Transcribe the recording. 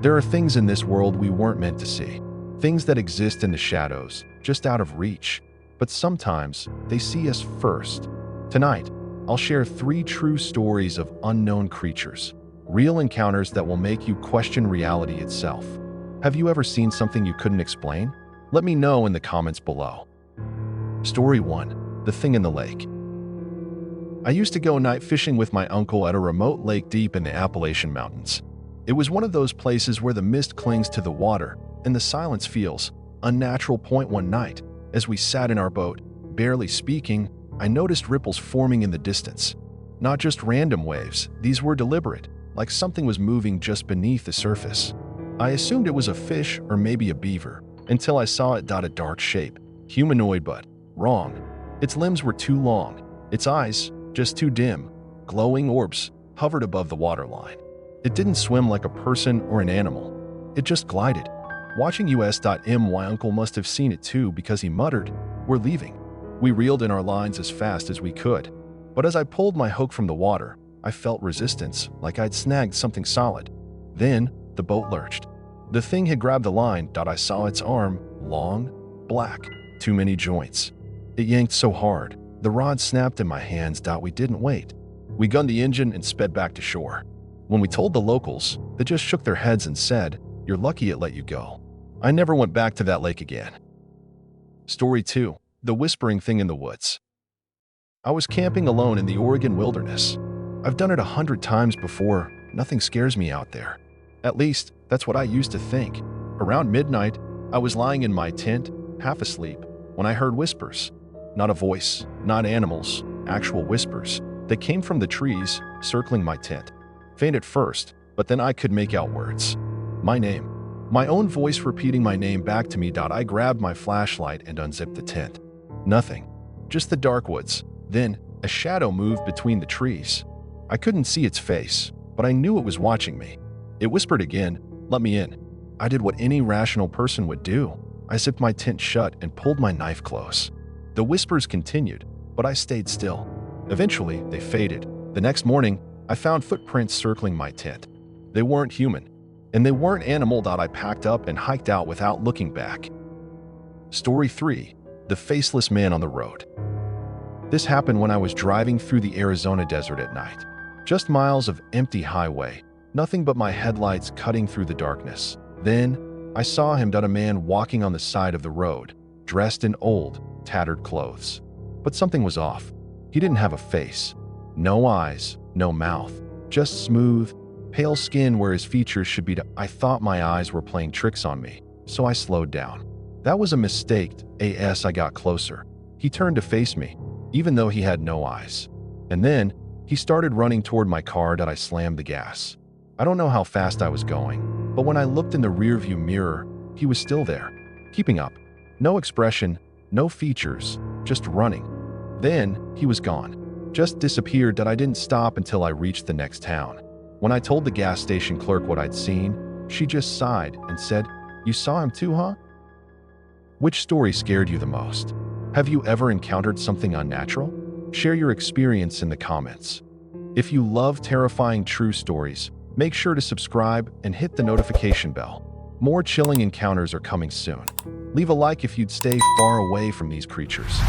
There are things in this world we weren't meant to see. Things that exist in the shadows, just out of reach. But sometimes, they see us first. Tonight, I'll share 3 true stories of unknown creatures. Real encounters that will make you question reality itself. Have you ever seen something you couldn't explain? Let me know in the comments below. Story 1. The Thing in the Lake. I used to go night fishing with my uncle at a remote lake deep in the Appalachian Mountains. It was one of those places where the mist clings to the water and the silence feels unnatural. One night, as we sat in our boat, barely speaking, I noticed ripples forming in the distance. Not just random waves, these were deliberate, like something was moving just beneath the surface. I assumed it was a fish or maybe a beaver, until I saw it dot a dark shape. Humanoid, but wrong. Its limbs were too long, its eyes just too dim. Glowing orbs hovered above the waterline. It didn't swim like a person or an animal. It just glided. Watching my uncle must have seen it too because he muttered, "We're leaving." We reeled in our lines as fast as we could. But as I pulled my hook from the water, I felt resistance, like I'd snagged something solid. Then, the boat lurched. The thing had grabbed the line. I saw its arm, long, black, too many joints. It yanked so hard, the rod snapped in my hands. We didn't wait. We gunned the engine and sped back to shore. When we told the locals, they just shook their heads and said, "You're lucky it let you go." I never went back to that lake again. Story 2. The Whispering Thing in the Woods. I was camping alone in the Oregon wilderness. I've done it 100 times before. Nothing scares me out there. At least, that's what I used to think. Around midnight, I was lying in my tent, half asleep, when I heard whispers. Not a voice, not animals, actual whispers. They came from the trees, circling my tent. Faint at first, but then I could make out words. My name. My own voice repeating my name back to me. I grabbed my flashlight and unzipped the tent. Nothing. Just the dark woods. Then, a shadow moved between the trees. I couldn't see its face, but I knew it was watching me. It whispered again, "Let me in." I did what any rational person would do. I zipped my tent shut and pulled my knife close. The whispers continued, but I stayed still. Eventually, they faded. The next morning, I found footprints circling my tent. They weren't human, and they weren't animal. I packed up and hiked out without looking back. Story 3. The Faceless Man on the Road. This happened when I was driving through the Arizona desert at night. Just miles of empty highway, nothing but my headlights cutting through the darkness. Then, I saw him. A man walking on the side of the road, dressed in old, tattered clothes. But something was off. He didn't have a face. No eyes, no mouth. Just smooth, pale skin where his features should be. I thought my eyes were playing tricks on me, so I slowed down. That was a mistake. As I got closer, he turned to face me, even though he had no eyes. And then, he started running toward my car. I slammed the gas. I don't know how fast I was going, but when I looked in the rearview mirror, he was still there, keeping up. No expression, no features, just running. Then, he was gone. Just disappeared. I didn't stop until I reached the next town. When I told the gas station clerk what I'd seen, she just sighed and said, "You saw him too, huh?" Which story scared you the most? Have you ever encountered something unnatural? Share your experience in the comments. If you love terrifying true stories, make sure to subscribe and hit the notification bell. More chilling encounters are coming soon. Leave a like if you'd stay far away from these creatures.